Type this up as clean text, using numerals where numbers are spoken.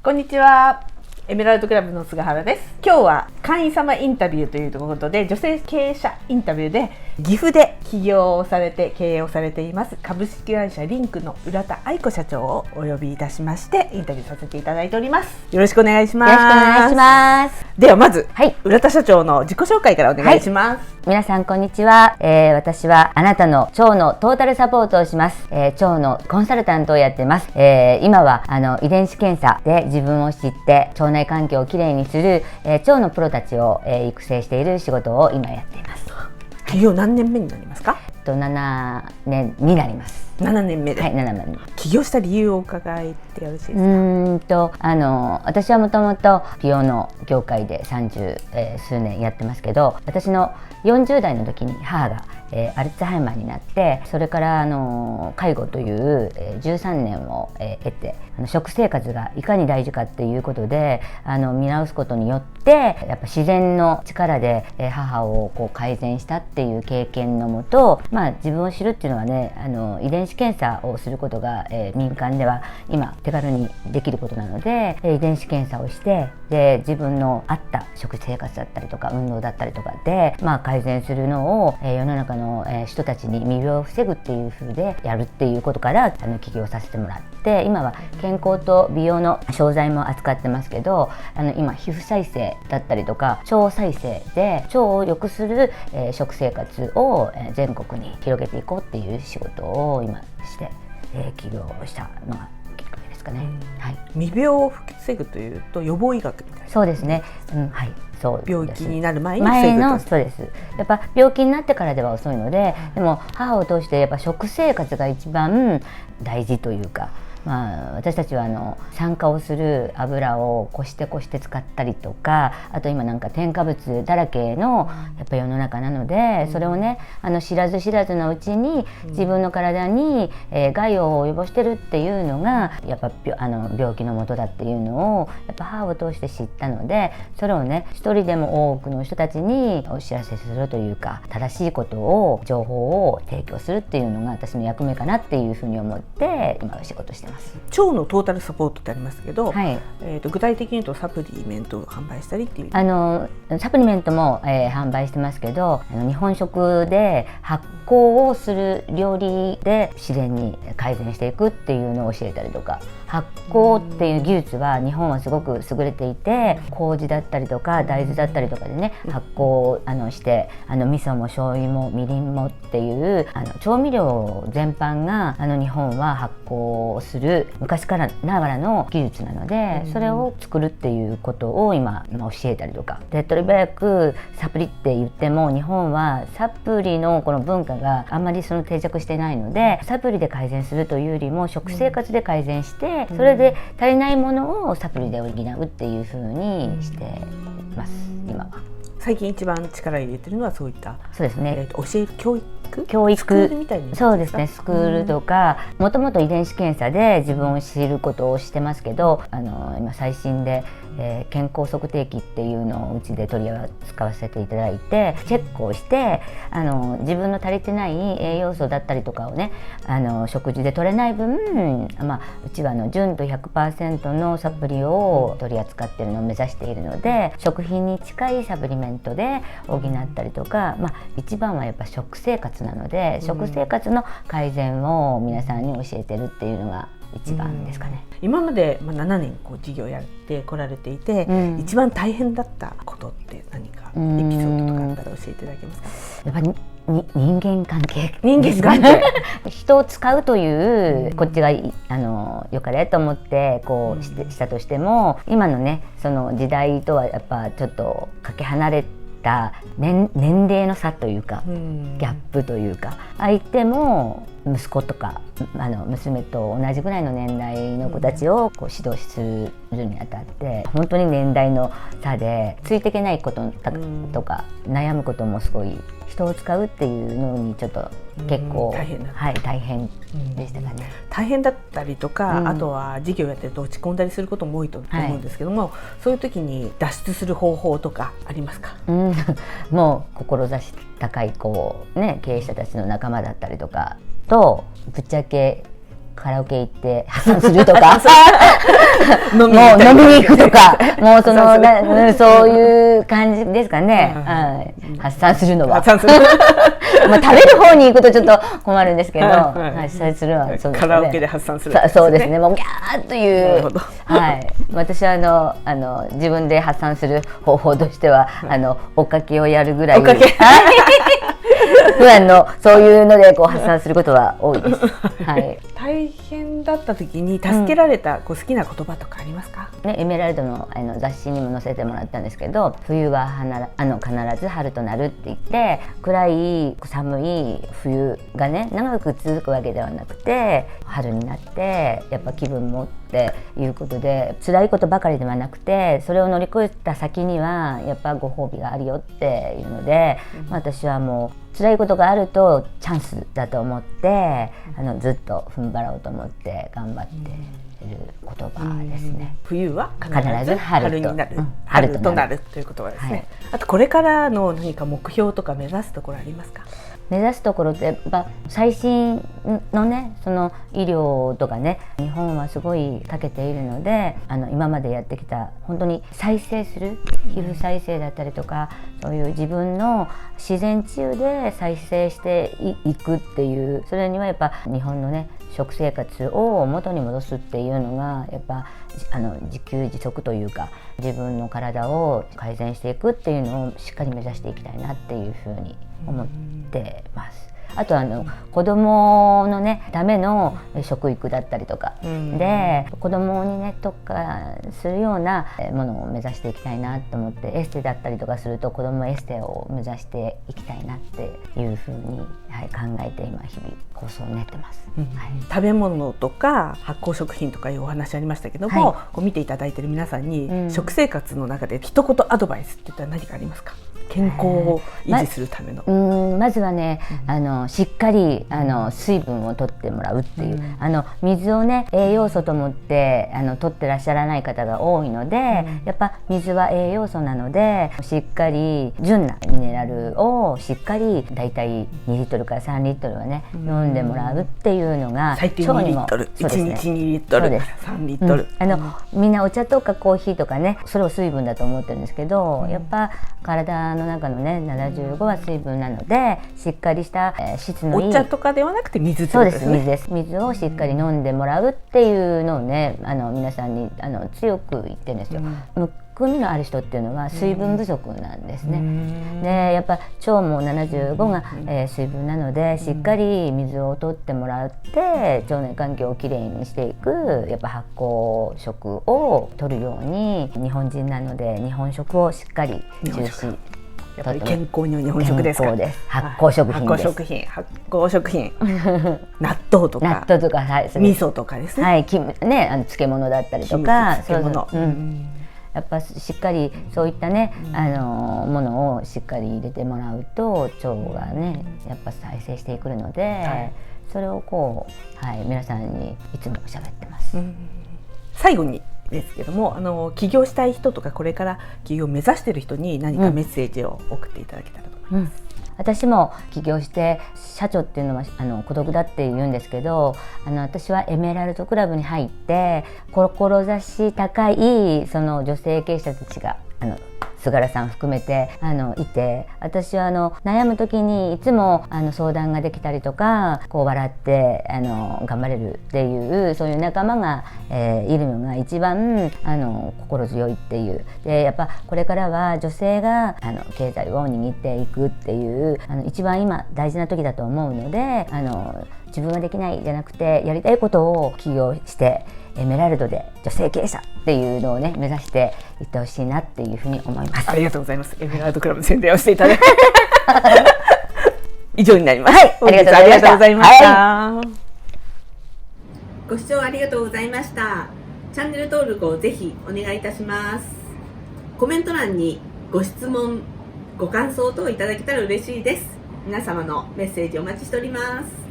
こんにちは。エメラルドクラブの菅原です。今日は会員様インタビューということで、女性経営者インタビューで岐阜で起業をされて経営をされています株式会社リンクの浦田愛子社長をお呼びいたしましてインタビューさせていただいております。よろしくお願いします。よろしくお願いします。ではまず、はい、浦田社長の自己紹介からお願いします。皆さんこんにちは。私はあなたの腸のトータルサポートをします。腸のコンサルタントをやってます。今は遺伝子検査で自分を知って腸内環境をきれいにする、腸のプロたちを、育成している仕事を今やっています。起業何年目になりますか？7年になります。7年目で、はい、7年目。起業した理由を伺ってよろしいですか？私はもともと美容の業界で30、数年やってますけど、私の40代の時に母が、アルツハイマーになって、それから介護という、13年を、経て食生活がいかに大事かっていうことで見直すことによってやっぱ自然の力で、母をこう改善したっていう経験のもと、自分を知るっていうのはね遺伝子検査をすることが、民間では今手軽にできることなので、遺伝子検査をしてで自分の合った食生活だったりとか運動だったりとかで、改善するのを、世の中の人たちに未病を防ぐっていう風でやるっていうことから起業させてもらって、今は健康と美容の商材も扱ってますけど、今皮膚再生だったりとか腸再生で腸を良くする、食生活を全国に広げていこうっていう仕事を今して、起業したのがきっかけですかね。はい、未病を防ぐというと予防医学みたいな。そうですね。はい。病気になる前に防ぐと。そうです。やっぱ病気になってからでは遅いので、でも母を通してやっぱ食生活が一番大事というか、私たちは酸化をする油をこして使ったりとか、あと今なんか添加物だらけのやっぱ世の中なので、それをね知らず知らずのうちに自分の体に、害を及ぼしてるっていうのがやっぱ病気の元だっていうのをやっぱ母を通して知ったので、それをね一人でも多くの人たちにお知らせするというか、正しいことを情報を提供するっていうのが私の役目かなっていうふうに思って今は仕事してます。腸のトータルサポートってありますけど、はい、具体的に言うとサプリメントを販売したりっていうサプリメントも、販売してますけど、日本食で発酵をする料理で自然に改善していくっていうのを教えたりとか、発酵っていう技術は日本はすごく優れていて、麹だったりとか大豆だったりとかでね発酵して味噌も醤油もみりんもっていう調味料全般が日本は発酵する昔からながらの技術なので、それを作るっていうことを今教えたりとか、手っ取り早くサプリって言っても日本はサプリのこの文化があんまり定着してないので、サプリで改善するというよりも食生活で改善して、それで足りないものをサプリで補うっていう風にしてます今は。最近一番力入れてるのはそういった、そうですね、教える教育スクールみたいな。そうですね、スクールとか、もともと遺伝子検査で自分を知ることをしてますけど、今最新で、健康測定器っていうのをうちで取り扱わせていただいてチェックをして、自分の足りてない栄養素だったりとかをね食事で取れない分、うちは純度 100% のサプリを取り扱っているのを目指しているので、食品に近いサプリメントで補ったりとか、一番はやっぱ食生活なので、食生活の改善を皆さんに教えてるっていうのが一番ですかね。今まで7年事業やってこられていて、一番大変だったことって何かエピソードとかあったら教えていただけますか？やっぱり人間関係人を使うという、こっちがよかれと思ってしたとしても、今のねその時代とはやっぱちょっとかけ離れた年齢の差というか、ギャップというか、相手も息子とか娘と同じぐらいの年代の子たちを指導するにあたって、本当に年代の差でついていけないこととか悩むこともすごい、人を使うっていうのにちょっと結構大変でしたかね。大変だったりとか、あとは事業やってると落ち込んだりすることも多いと思うんですけども、そういう時に脱出する方法とかありますか？もう志高い経営者たちの仲間だったりとかとぶっちゃけカラオケ行って発散するとかもう飲みに行くとかもうそういう感じですかね、発散するのはまあ食べる方に行くとちょっと困るんですけど、発散するのはそうですね、カラオケで発散するんですね。そうですね、もうギャーという、私は自分で発散する方法としてはおかけをやるぐらい普段のそういうので発散することは多いです。大変だった時に助けられた好きな言葉とかありますか？エメラルドの雑誌にも載せてもらったんですけど、冬は必ず春となるって言って、暗い寒い冬がね長く続くわけではなくて、春になってやっぱ気分もっていうことで、辛いことばかりではなくて、それを乗り越えた先にはやっぱご褒美があるよっていうので、私はもう辛いことがあるとチャンスだと思って、ずっと踏ん張ろうと思って頑張っている言葉ですね。冬は必ず春になる、春となるという言葉ですね。あとこれからの何か目標とか目指すところありますか？目指すところって最新のね、その医療とかね、日本はすごい長けているので、今までやってきた本当に再生する皮膚再生だったりとか、そういう自分の自然治癒で再生していくっていう、それにはやっぱ日本のね食生活を元に戻すっていうのがやっぱ自給自足というか、自分の体を改善していくっていうのをしっかり目指していきたいなっていうふうに思ってます。あと子供のねための食育だったりとかで、子供にね特化するようなものを目指していきたいなと思って、エステだったりとかすると子供エステを目指していきたいなっていうふうに、考えて今日々構想を練ってます。食べ物とか発酵食品とかいうお話ありましたけども、こう見ていただいている皆さんに、食生活の中で一言アドバイスって言ったら何かありますか？健康を維持するための。まずはね、しっかり水分を取ってもらうっていう、水をね栄養素と思って取ってらっしゃらない方が多いので、やっぱ水は栄養素なので、しっかり純なミネラルをしっかりだいたい2リットルから3リットルはね飲んでもらうっていうのが、最低2リットル、1日2リットルから3リットル、みんなお茶とかコーヒーとかね、それを水分だと思ってるんですけど、やっぱ体の中のね75は水分なので、しっかりした質のいいお茶とかではなくて水ってことですね。そうです、水です。水をしっかり飲んでもらうっていうのをね、皆さんに強く言ってるんですよ。むくみのある人っていうのは水分不足なんですね。でやっぱ腸も75が、水分なので、しっかり水を取ってもらって腸内環境をきれいにしていく、やっぱ発酵食を取るように、日本人なので日本食をしっかり重視、やっぱり健康には日本食ですか？健康です。発酵食品です。発酵食品納豆とか味噌とかですね。漬物だったりとか、漬物、やっぱしっかりそういったね、ものをしっかり入れてもらうと腸がねやっぱ再生してくるので、それをこう、皆さんにいつも喋ってます。最後にですけども、起業したい人とかこれから起業を目指している人に何かメッセージを送っていただけたらと思います。私も起業して社長っていうのは孤独だって言うんですけど、私はエメラルドクラブに入って志高いその女性経営者たちが菅原さん含めていて、私は悩む時にいつも相談ができたりとか、こう笑って頑張れるっていう、そういう仲間が、いるのが一番心強いっていう。でやっぱこれからは女性が経済を握っていくっていう一番今大事な時だと思うので、自分はできないじゃなくてやりたいことを起業してエメラルドで女性経営者っていうのをね目指していってほしいなっていうふうに思います。ありがとうございます。エメラルドクラブの宣伝をしていただいて以上になります。ありがとうございました。ご視聴ありがとうございました。チャンネル登録をぜひお願いいたします。コメント欄にご質問ご感想等いただけたら嬉しいです。皆様のメッセージお待ちしております。